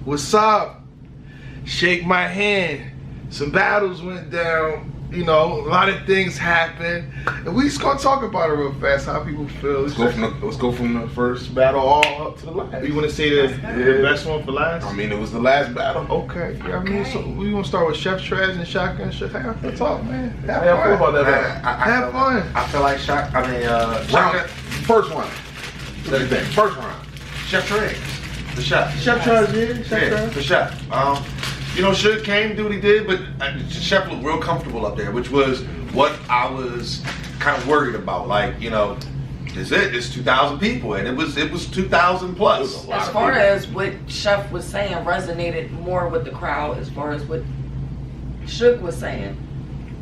What's up? Shake my hand. Some battles went down. You know, a lot of things happened. And we just gonna talk about it real fast, how people feel. Let's go from the first battle all up to the last. You wanna say the best one for last? I mean, it was the last battle. Okay. Yeah, I mean, so we gonna start with Chef Trez and Shotgun. Have fun, talk, man. Have How fun. you feel about that? Have fun. I feel like Round, first round. What do you think? First round. Chef Trez, the chef. Chef Trez, yeah. Chef Trez. The chef. You know, Suge came, did what he did, but Chef looked real comfortable up there, which was what I was kind of worried about. Like, you know, it's 2,000 people, and it was 2,000 plus. As far as what Chef was saying resonated more with the crowd, as far as what Suge was saying.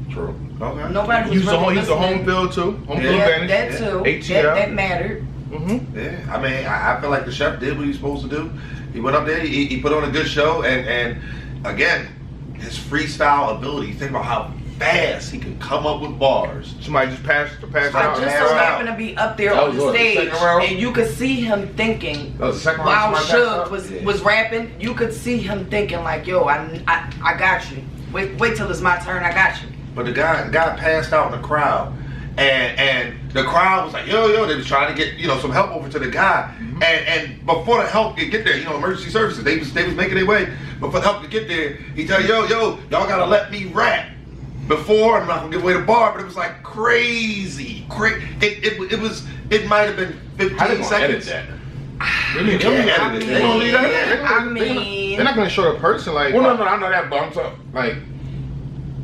True. Okay. Nobody was He's a home field too. Home field advantage. That too. ATL. That mattered. Yeah, I mean, I feel like the chef did what he was supposed to do. He went up there, he put on a good show, and again, his freestyle ability. Think about how fast he could come up with bars. Somebody just passed I out. just so happened to be up there on the stage, and you could see him thinking while Suge was rapping. You could see him thinking like, "Yo, I got you. Wait till it's my turn. I got you." But the guy passed out in the crowd, and the crowd was like, yo, they was trying to get, you know, some help over to the guy, and before the help could get there, you know, emergency services, they was making their way, but for the help to get there, he tell yo, y'all gotta let me rap. Before, I'm not gonna give away the bar, but it was like crazy. It might have been 15 seconds. They're not gonna show a person like. Well, no, I know that, but I'm talking like,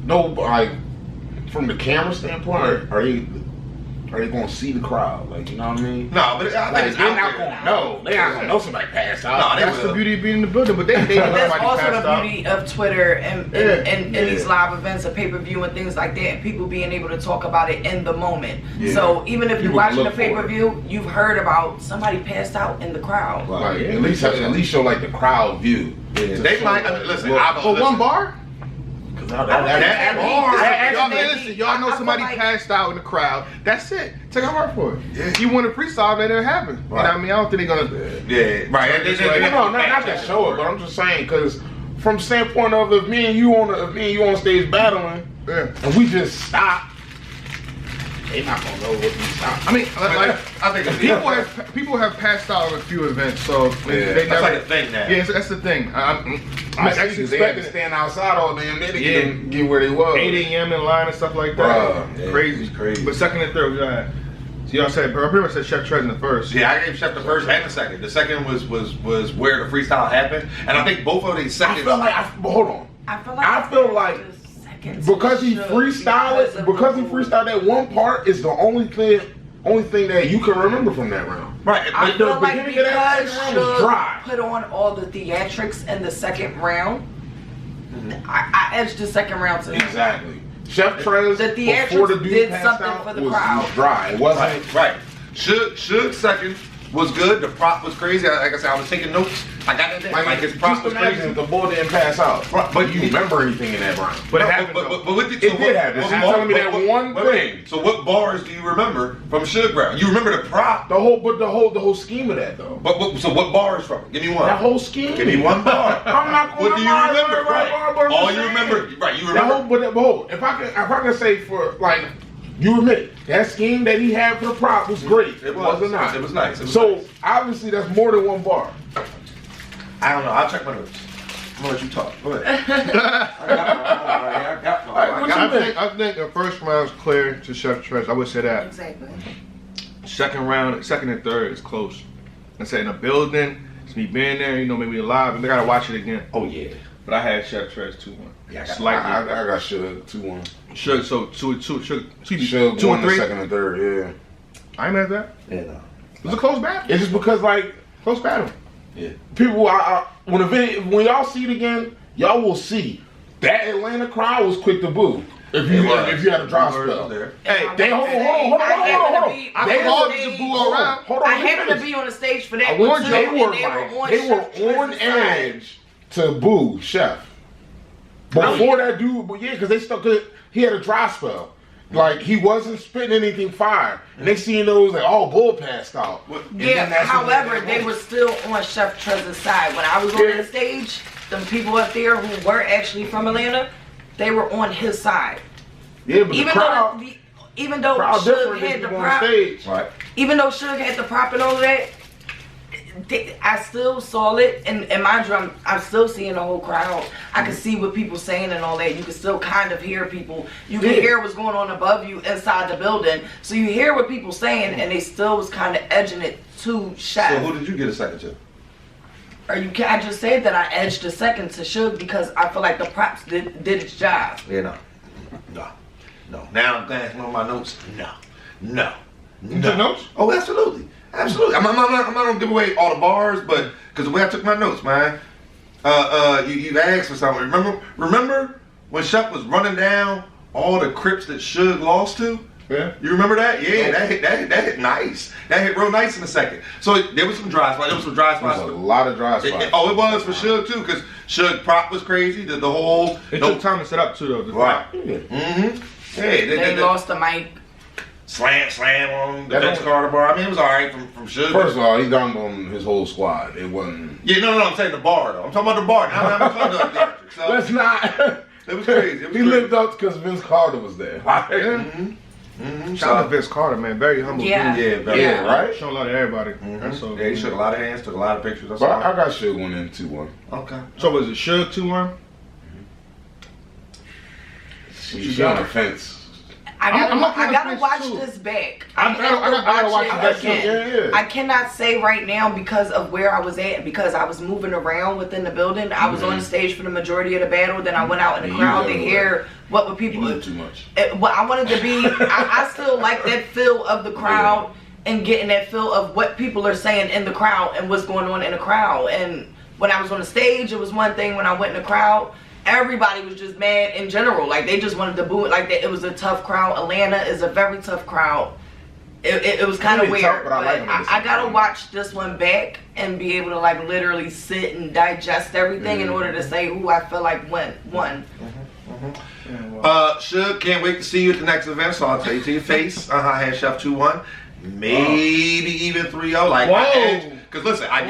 no, like from the camera standpoint, are they gonna see the crowd? Like, you know what I mean? No, but I think they're not gonna know. They not gonna know somebody passed out. No, that's the beauty of being in the building. But they that's also the beauty of Twitter and these live events, a pay-per-view and things like that, and people being able to talk about it in the moment. Yeah. So even if you're watching a pay-per-view, you've heard about somebody passed out in the crowd. Right. At least show like the crowd view. Yeah. They might listen. For one bar. Y'all know somebody like, passed out in the crowd. That's it. Take our word for it. Yeah. You want to freestyle, let it happen. Right. You know what I mean? I don't think they're gonna. Yeah, right. Not to show it, but I'm just saying because from the standpoint of if me and you on stage battling, and we just stop. They not gonna know what we stop. I mean, like I think people have passed out at a few events, so they that's never, like a thing now. Yeah, that's the thing. I'm actually they had to stand outside all day and then get where they was. 8 a.m. in line and stuff like that. Crazy. But second and third, so y'all said, pretty much said Chef Trez in the first. Yeah, I gave Chef the first and the second. The second was where the freestyle happened, and I think both of these seconds. Hold on. I feel like because he freestyled that one part is the only thing that you can remember from that round. Right. I feel like because Suge put on all the theatrics in the second round, I edged the second round to him. Exactly. Chef Trez, the theatrics did something for the crowd. Was dry. It wasn't right. Suge second was good. The prop was crazy. Like I said, I was taking notes. I got that. Like his prop was crazy. If the ball didn't pass out, but you remember anything in that round? But it happened. But with it did happen. So you're telling me that one thing. So what bars do you remember from Suge round? You remember the prop? The whole scheme of that though. So what bars from? Give me one. That whole scheme. Give me one bar. I'm not going. What do you remember? Right. All you remember. Right. You remember. If I can say for like. You admit that scheme that he had for the prop was great. It was nice. So obviously that's more than one bar. I don't know. I'll check my notes. I'm gonna let you talk. Go ahead. I think the first round is clear to Chef Trez. I would say that. Exactly. Second and third is close. I said in a building, it's me being there. You know, maybe live, and they gotta watch it again. Oh yeah. But I had Chef Trez 2-1. Yeah, I got Suge 2-1. Suge, so two and three. Second and third, yeah. I ain't mad at that. Yeah, no. It was a close battle. It's just because like close battle. Yeah. People, when y'all see it again, y'all will see that Atlanta crowd was quick to boo. If you had a drop spell. Hey, hold on. I happened to be on the stage for that. They were on edge to boo Chef. Before that dude, because they stuck. He had a dry spell. Like, he wasn't spitting anything fire. And they seen those like, oh, Bull passed out. Yeah, however, they were still on Chef Trez's side. When I was on the stage, the people up there who were actually from Atlanta, they were on his side. Yeah, but even though Suge had the prop, right. Even though Suge had the prop and all of that, I still saw it, and mind you, I'm still seeing the whole crowd. I could see what people saying and all that. You could still kind of hear people. You can hear what's going on above you inside the building. So you hear what people saying, and they still was kind of edging it to Chef. So who did you get a second to? I just said that I edged a second to Suge because I feel like the props did its job. Yeah, no. Now I'm glancing on my notes. No. You took notes? Oh, absolutely. Absolutely. I'm not gonna give away all the bars, but because the way I took my notes, man. You asked for something. Remember when Chef was running down all the Crips that Suge lost to? Yeah. You remember that? Yeah, that hit nice. That hit real nice in a second. So there was some dry spots. There was a lot of dry spots. It was for Suge too, because Suge prop was crazy. The whole. It took time to set up too, though. Right. Mm-hmm. Hey, they lost the mic. Slam on the Vince Carter bar. I mean, it was alright from Suge. First of all, he dunked on his whole squad. It wasn't. Yeah, no, I'm saying the bar though. I'm talking about the bar. Now I'm talking about the electric. So let's not. It was crazy. He lived up because Vince Carter was there. Shout out to Vince Carter, man. Very humble dude. Yeah, right? Showing love to everybody. That's so he shook a lot of hands, took a lot of pictures. That's But I got Suge 1 and 2-1. Okay. So was it Suge 2-1? She's on the fence. I gotta watch this back. I gotta watch it again. Yeah. I cannot say right now because of where I was at, because I was moving around within the building. I was on the stage for the majority of the battle. Then I went out in the crowd to hear what were people. Too much. What I wanted to be. I still like that feel of the crowd and getting that feel of what people are saying in the crowd and what's going on in the crowd. And when I was on the stage, it was one thing. When I went in the crowd, everybody was just mad in general. Like, they just wanted to boo it. Like, it was a tough crowd. Atlanta is a very tough crowd. It was kind of weird. Tough, but I gotta watch this one back and be able to, like, literally sit and digest everything in order to say who I feel like won. Suge, can't wait to see you at the next event, so I'll tell you to your face. I had Chef 2-1. Maybe even 3-0. Like, because listen, I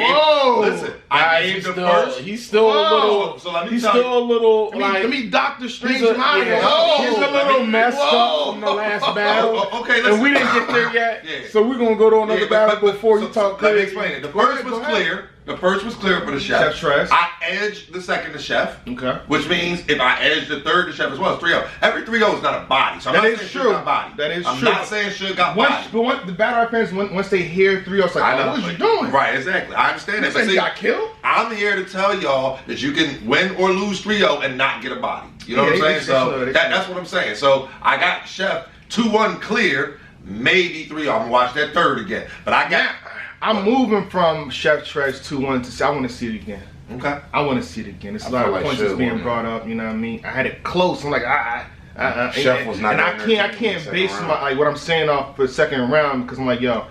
gave the first. He's still a little. So let me he's tell still you. a little. Let me Doctor Strange He's mind. a little messed up from the last battle. Okay, listen. And we didn't get there yet. So we're gonna go to another battle before you talk clear. Let me explain it. The first was clear. The first was clear for the Chef. I edged the second to Chef. Okay. Which means if I edged the third to Chef as well, it's 3-0. Every 3-0 is not a body. So I'm not saying Suge got body. That is true. I'm not saying Suge got body. But once the battle fans, once they hear 3-0, it's like, what was you doing? Right, exactly. I understand that. But see, got killed? I'm here to tell y'all that you can win or lose 3-0 and not get a body. You know what I'm saying? So that's what I'm saying. So I got Chef 2-1 clear, maybe 3-0. I'm gonna watch that third again. But I'm moving from Chef Trez 2-1 to I want to see it again. Okay. I want to see it again. It's a lot of points that's being brought up. You know what I mean? I had it close. I'm like, Chef was not. And I can't base my what I'm saying off for the second round because I'm like, yo,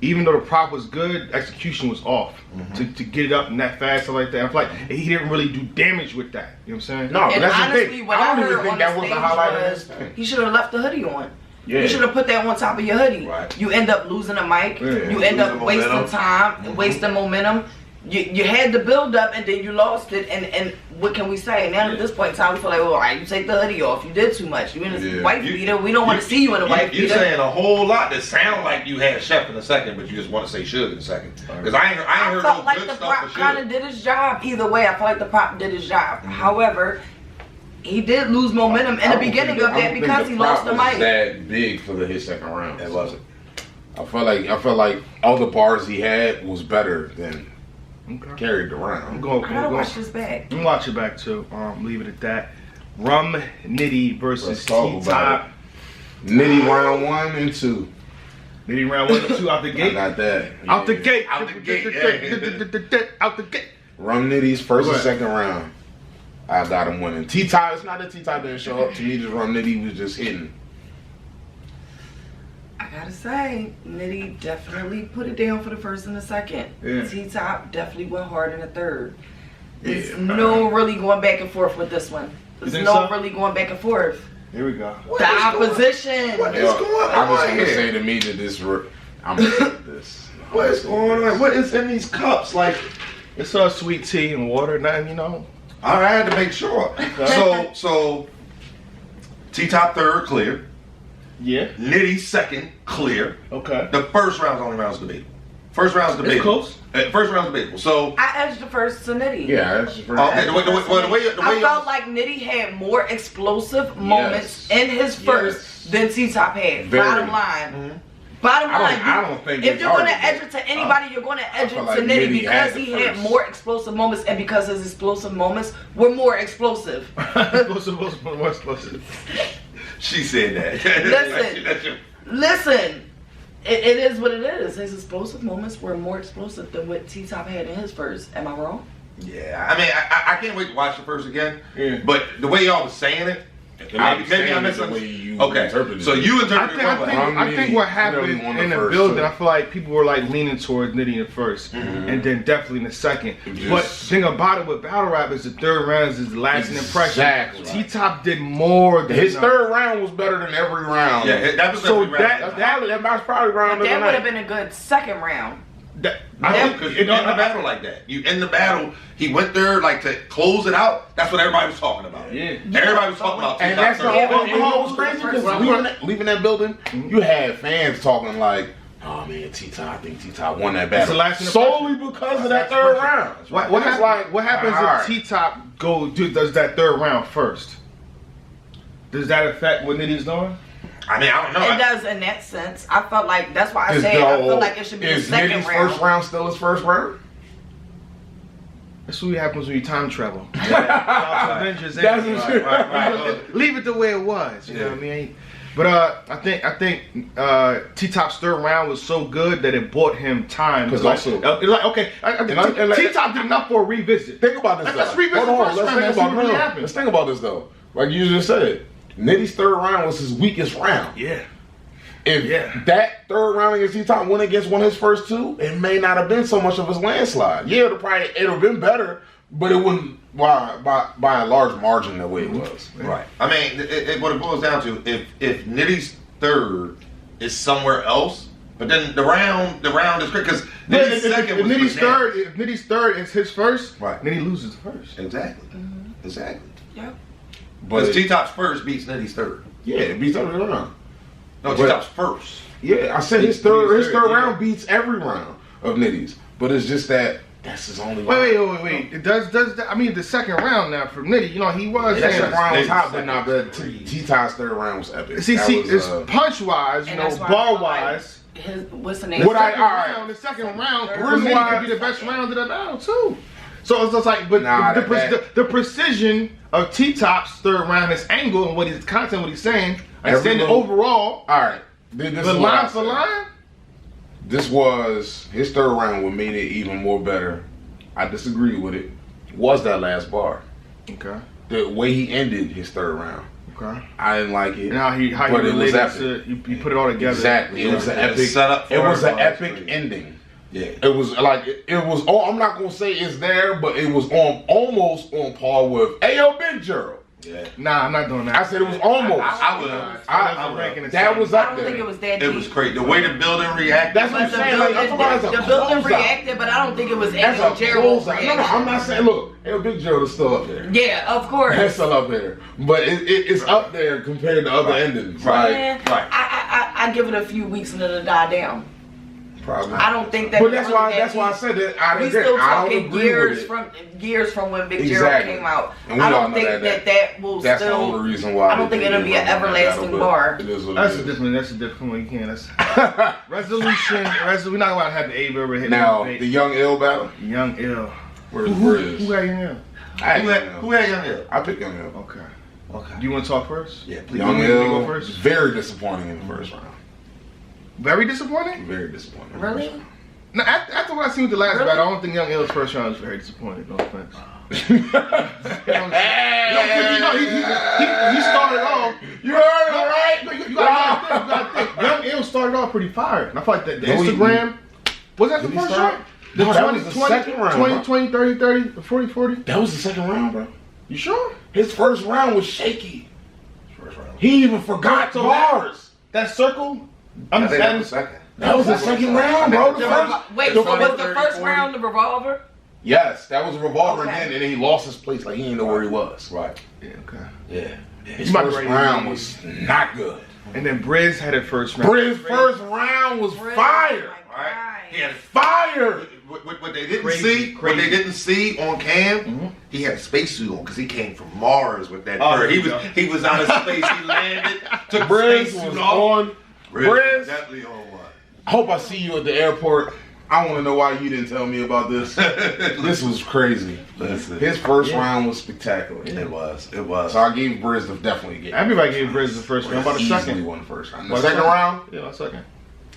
even though the prop was good, execution was off to get it up and that fast and like that. I feel like he didn't really do damage with that. You know what I'm saying? No, but that's honestly, the thing. What I don't even heard think that was the highlight of this thing. He should have left the hoodie on. Yeah. You should have put that on top of your hoodie. Right. You end up losing a mic. Yeah. You end up wasting time, wasting momentum. You had the build up and then you lost it. And what can we say? Now at this point in time, we feel like, well, all right, you take the hoodie off. You did too much. You in a white beater. We don't want to see you in a white beater. You're saying a whole lot that sound like you had Chef in a second, but you just want to say Suge in a second. Because I ain't heard no like good the stuff prop for kind of Suge. did his job. Either way, I feel like the prop did his job. However, he did lose momentum in the beginning of that because he lost the mic. That big for his second round. It wasn't. I felt like all the bars he had was better than carried around. I gotta watch this back. I'm gonna watch it back too. Leave it at that. Rum Nitty versus T-Top. Nitty round 1 and 2. Nitty round 1 and 2 out the gate. I got that. Out the gate. Out the gate. Out the gate. Rum Nitty's first and second round. I got him winning. T-Top, it's not that T-Top didn't show up. To me, just Rum Nitty was just hitting. I gotta say, Nitty definitely put it down for the first and the second. Yeah. T-Top definitely went hard in the third. There's no really going back and forth with this one. There's no really going back and forth. Here we go. The opposition. What is going I'm just on gonna here? say to me that I'm gonna take this. What is going on? What is in these cups? Like, It's all sweet tea and water, nothing, you know. I had to make sure. So T-Top third, clear. Yeah. Nitty second, clear. Okay. The first round's only round's debatable. First round's debatable. close. First round's debatable. So, I edged the first to Nitty. Yeah, that's just okay, the way I felt like Nitty had more explosive moments in his first than T-Top had. Very. Bottom line. Bottom line, I don't think if it's you're going to arguable. edge it to anybody, you're going to edge it feel to like Nitty Nitty because had the he had first. more explosive moments and because his explosive moments were more explosive. More explosive. she said that. Listen, it is what it is. His explosive moments were more explosive than what T-Top had in his first. Am I wrong? Yeah, I mean, I can't wait to watch the first again. Yeah. But the way y'all was saying it, maybe I misunderstood. Okay, so you interpreted it I think what happened Nitty won the in the first building, two. I feel like people were like leaning towards Nitty in the first, and then definitely in the second. Just- But thing about it with battle rap is the third round is the lasting Exactly. impression. T-Top did more than His third round was better than every round. Yeah, that was So every round. That's probably round But of the that would have night. been a good second round. Because you end the battle like that. You end the battle. He went there like to close it out. That's what everybody was talking about. Yeah. Everybody was talking about. And that's the T-Top whole third. thing. You know what's crazy? Because leaving that building, you had fans talking like, "Oh man, T-Top, I think T-Top won that battle." the lasting Solely because of that third round. What happens alright. if T-Top does that third round first? Does that affect what Nitty's doing? I mean, I don't know. It does in that sense. I felt like that's why I Is say I the- feel like it should be the is second Nitty's round. first round still his first round? That's what happens when you time travel. Avengers That's End. what you- Right. Leave it the way it was. You know what I mean? But I think T-Top's third round was so good that it bought him time. 'Cause Like, also- okay, T-Top did enough for a revisit. Think about this. Let's though. revisit Hold on, first let's round, think let's about see what really no, happened. Let's think about this though. Like you just said, Nitty's third round was his weakest round. Yeah. If that third round against T-Top went against one of his first two, it may not have been so much of his landslide. Yeah, it'd have been better, but it wouldn't by a large margin the way it was. Right. I mean, what it boils down to, if Nitty's third is somewhere else, but then the round is great because Nitty's second was Nitty's bananas. third, if Nitty's third is his first, Right. then he loses first. Exactly. Exactly. Yeah. Because But T-Top's first beats Nitty's third. yeah, it beats every round. No, But- T-Top's first. Yeah, I said his third round beats every round of Nitty's, but it's just that's his only round. Wait. It does that, I mean, the second round now for Nitty, you know, he was That saying second round was Nitty's hot, but second. not but T-Top's third round was epic. See, That was, it's punch wise, you And know, that's why I bar feel like wise. what's the name? What I- Second alright. round, the second round, Third for round. Nitty could be the best round of the battle too. So it's just like, but Nah, the precision of T-Top's third round, his angle and what his content, what he's saying, I Every saying little- overall, all right. This the is what I line for said. line. This was his third round. What made it even more better, I disagree with it, was that last bar. Okay. The way he ended his third round, Okay. I didn't like it. And how he but it was related epic. to you put it all together. Exactly. It was an Yeah, epic. set up for It was it, an bro. epic ending. Yeah. It was like it was. Oh, I'm not gonna say it's there, but it was on almost on par with Ayo Big Gerald. Yeah. Nah, I'm not doing that. I said it was almost. I would. I was ranking it. That was I up don't there. think it was that It deep. was great. The way the building reacted. That's what I'm But the saying. Like, I'm talking about building, as a the building closeout. reacted, but I don't think it was As a Angel Gerald's closeout. reaction. No, I'm not saying. Look, Ayo Big Gerald is still up there. Yeah, of course. That's still up there, but it's up there compared to other endings. Right. Man, Right. I give it a few weeks and it'll die down. Probably. I don't think that. But it's that's really why. that That's why I deep. said that. I We agree. still I don't talking agree years with it. from when Big Exactly. Gerald came out. And we I all don't know think that- that will That's the still. only reason why. I don't think it'll be an everlasting bar. It is what That's it a is. different. That's a different one. You can't. That's resolution. We're not gonna have the A ever hit. Now the Young Ill battle. Young Ill. Where's Who Briz? got Young Ill? I Who had Young Ill? I picked Young Ill. Okay. Okay. Do you want to talk first? Yeah, please. Young You want me to Ill go first? very disappointing in the first round. Very disappointing. Very disappointing. in the Really? first round. No, after what I seen with the last Really? battle, I don't think Young Ill's first round was very disappointing. No offense. He started off. You heard it, all right? You gotta think. Young Ill started off pretty fire. And I feel like the Instagram. Was that the Did he first start? round? No, that was the second round, 20, bro. 20, 30, 30, 40, 40. That was the second round, bro. You sure? His first round was shaky. first round. He even forgot bars. That circle? I think that was second. That was the second round, bro. Wait, was the first round the revolver? Yes, that was a revolver Okay. then, and then he lost his place. Like, he didn't know where he was. Right. Yeah, okay. Yeah. His first round was not good. And then Briz had it first round. Briz' first round was fire. Right. He had Fire. what they didn't Crazy. what they didn't see on cam. He had a spacesuit on because he came from Mars with that bird. He was out of space. He landed. Took Briz spacesuit was off. on. Briz, Definitely on one. I hope I see you at the airport. I want to know why you didn't tell me about this. This was crazy. Listen. His first round was spectacular. It was. It was. So I gave Briz the definitely get. Everybody gave Briz the first round. How about the Easily second? won the first round. The What, second round? Yeah, second.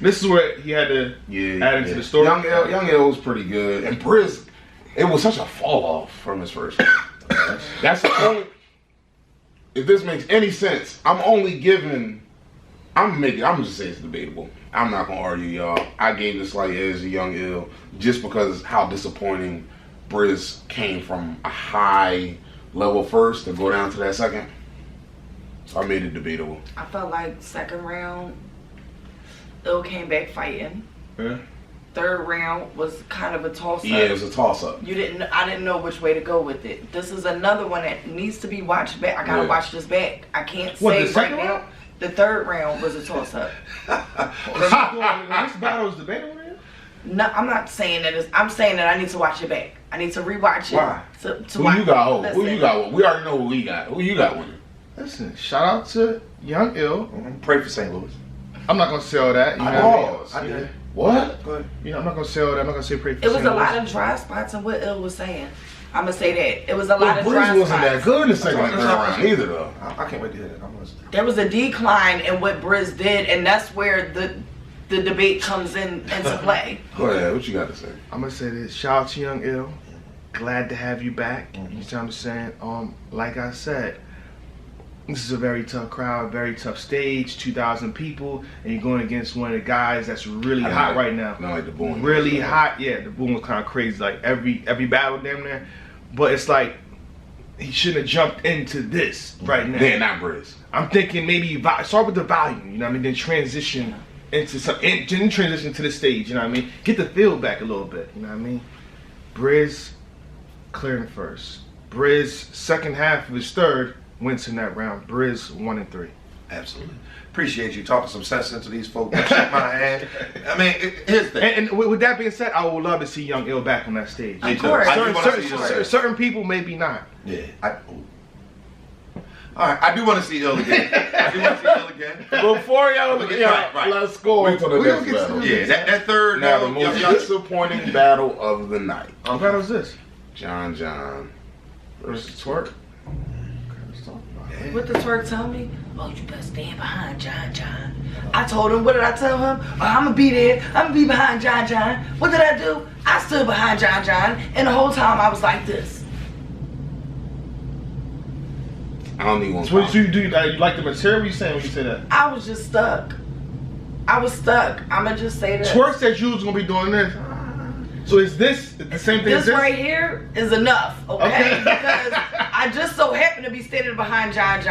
This is where he had to add into the story. Young L was pretty good, and Briz, it was such a fall off from his first round. That's the only. If this makes any sense, I'm just saying it's debatable. I'm not gonna argue, y'all. I gave this slight edge to Young Ill just because how disappointing Briz came from a high level first to go down to that second. So I made it debatable. I felt like second round, Ill came back fighting. Yeah. Third round was kind of a toss up. Yeah, it was a toss up. I didn't know which way to go with it. This is another one that needs to be watched back. I gotta watch this back. I can't What, say the right second now. round? The third round was a toss up. This battle is debatable, man? No, I'm not saying that. I'm saying that I need to watch it back. I need to rewatch it. Why? To Who watch. you got? Who Listen. you got? We already know who we got. Who you got winning? Listen, shout out to Young Ill. Pray for St. Louis. I'm not gonna say all that. You know Pause. what I mean? I did. What? Go ahead. You know, I'm not gonna say all that. I'm not gonna say pray for It was St. a Louis. lot of dry spots in what Ill was saying. I'm gonna say that. It was a lot But of dry Briz wasn't spots. that good in the second and third round either, though. I can't wait to hear that. I'm listening. There was a decline in what Briz did, and that's where the debate comes into play. Go ahead. What you got to say? I'm gonna say this. Shout out to Young Ill. Glad to have you back. You know what I'm saying? Like I said, this is a very tough crowd, very tough stage, 2,000 people, and you're going against one of the guys that's really hot right now. Not like the boom. Really hot. Yeah, the boom was kind of crazy. Like every battle damn near. But it's like he shouldn't have jumped into this right now. Yeah, not Briz. I'm thinking maybe start with the volume, you know what I mean? Then transition into then transition to the stage, you know what I mean? Get the feel back a little bit, you know what I mean? Briz clearing first. Briz second half of his third wins in that round. Briz 1 and 3. Absolutely. Appreciate you talking some sense into these folks. Shake my hand. I mean, here's the thing. And with that being said, I would love to see Young Ill back on that stage. Of course. I do wanna see you there. Certain people maybe not. Yeah. All right. I do want to see Ill again. Before y'all, Right. let's go on to the We're next gonna get battle. to Yeah, that third. Now, the most disappointing battle of the night. What battle is this? John Versus Twork. What did Twork tell me? Oh, you better stand behind John. I told him, what did I tell him? Oh, I'm gonna be there. I'm gonna be behind John. What did I do? I stood behind John, and the whole time I was like this. I don't need one. So what did you do? You like the material? What you saying when you say that? I was just stuck. I'm gonna just say this. Twerk said you was gonna be doing this. So is this the same thing as This this? right here is enough, okay? Because I just so happened to be standing behind John,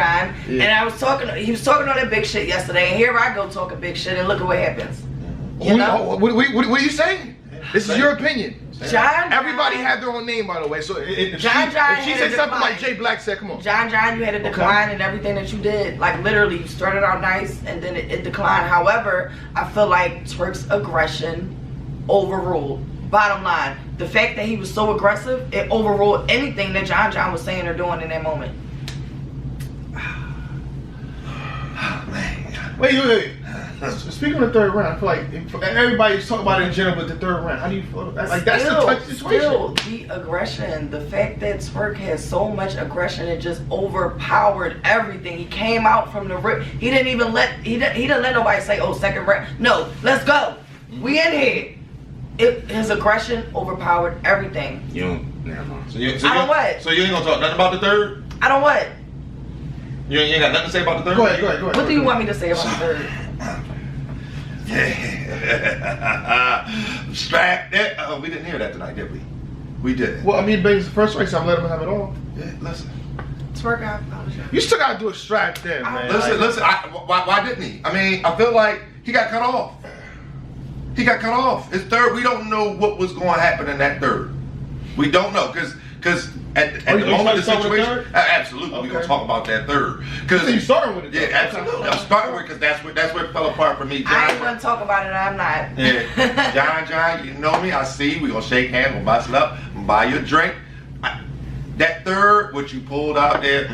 and I was talking. He was talking all that big shit yesterday, and here I go talking big shit, and look at what happens. You know? What are you saying? This is your opinion. John. Everybody had their own name, by the way. So if John she had said a something like decline. Jay Black said, come on. John, you had a decline in everything that you did. Like literally, you started out nice, and then it declined. However, I feel like Twerk's aggression overruled. Bottom line, the fact that he was so aggressive, it overruled anything that John was saying or doing in that moment. Wait. Speaking of the third round, I feel like everybody's talking about it in general, but the third round, how do you feel? Like that's a touch situation. Still, the aggression, the fact that Twerk has so much aggression, it just overpowered everything. He came out from the rip. He didn't let nobody say, "Oh, second round." No, let's go. We in here. His aggression overpowered everything. You don't. Never mind. So I don't what? So you ain't gonna talk nothing about the third? I don't what? You ain't got nothing to say about the third? Go ahead. What do you want me to say about the third? Yeah. Strap that. Oh, we didn't hear that tonight, did we? We didn't. Well, I mean, but it's the first race. I'm letting him have it all. Yeah, listen. Twork, I apologize. You still gotta do a strap then, man. Listen. Why didn't he? I mean, I feel like he got cut off. He got cut off. His third, we don't know what was going to happen in that third. We don't know because at the moment the situation, absolutely, we're gonna talk about that third. So you starting with it? Yeah, absolutely. I'm starting with it because that's what fell apart for me. John, I ain't gonna talk about it. I'm not. Yeah, John, you know me. I see. We gonna shake hands. We'll bust it up. Buy you a drink. That third, what you pulled out there,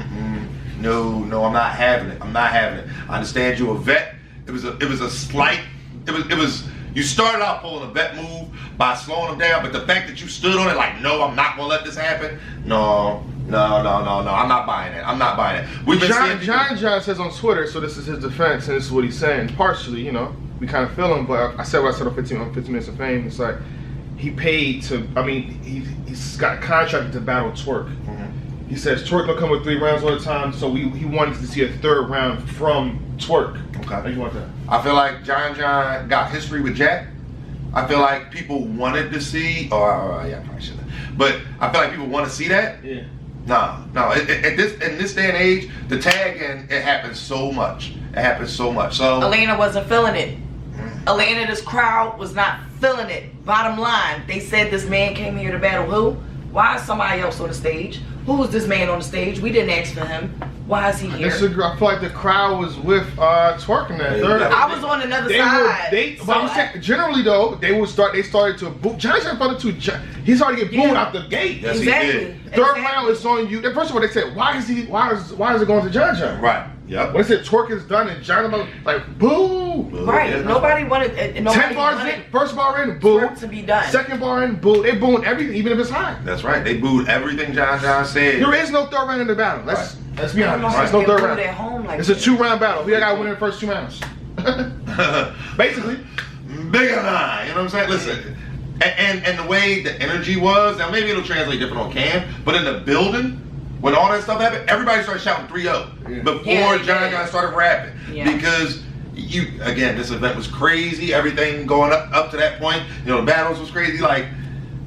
no, I'm not having it. I'm not having it. I understand you're a vet. It was a slight. It was. You started out pulling a vet move by slowing him down, but the fact that you stood on it, like, no, I'm not gonna let this happen. No. I'm not buying it. I'm not buying it. We've been John says on Twitter, so this is his defense, and this is what he's saying. Partially, we kind of feel him, but I said what I said on 15 Minutes of Fame. It's like he paid to. I mean, he's got contracted to battle Twork. Mm-hmm. He says Twork will come with 3 rounds all the time, so he wanted to see a 3rd round from Twork. Okay. How you want that? I feel like John got history with Jack. I feel like people wanted to see. Yeah, I probably shouldn't. But I feel like people want to see that. Yeah. No. In this day and age, the tagging, it happens so much. So Elena wasn't feeling it. Elena, this crowd was not feeling it. Bottom line, they said this man came here to battle who? Why is somebody else on the stage? Who is this man on the stage? We didn't ask for him. Why is he here? I feel like the crowd was with Twork in that third. I was on another side. Generally though, they started to boo. John started to. He started to get booed out the gate. Yes, exactly. he did. Third round is on you. First of all, they said, why is it going to John? Right. Yep. When they said Twork is done and John like boo. Right. Yeah, nobody wanted. 10 bars in, first bar in, boo. Twork to be done. Second bar in, boo. They booing everything, even if it's high. That's right. They booed everything John said. There is no 3rd round in the battle. Let's be honest. There's no 3rd round. At home like it's a 2-round battle. We got to win in the first 2 rounds. Basically. Bigger than I. You know what I'm saying? Listen. And the way the energy was, now maybe it'll translate different on cam, but in the building, when all that stuff happened, everybody started shouting 3-0 before John started rapping. Yeah. Because this event was crazy. Everything going up to that point, the battles was crazy. Like,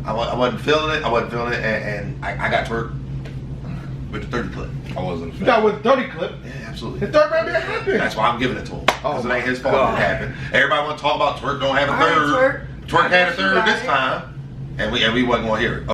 I wasn't feeling it. And I got Twork with the 30 clip. I wasn't. You got with 30 clip. Yeah, absolutely. The 3rd round didn't happen. That's why I'm giving it to him. Because it ain't his fault it happened. Everybody want to talk about Twork don't have a All right, third. Twork had a third got this it. time, and we wasn't going to hear it.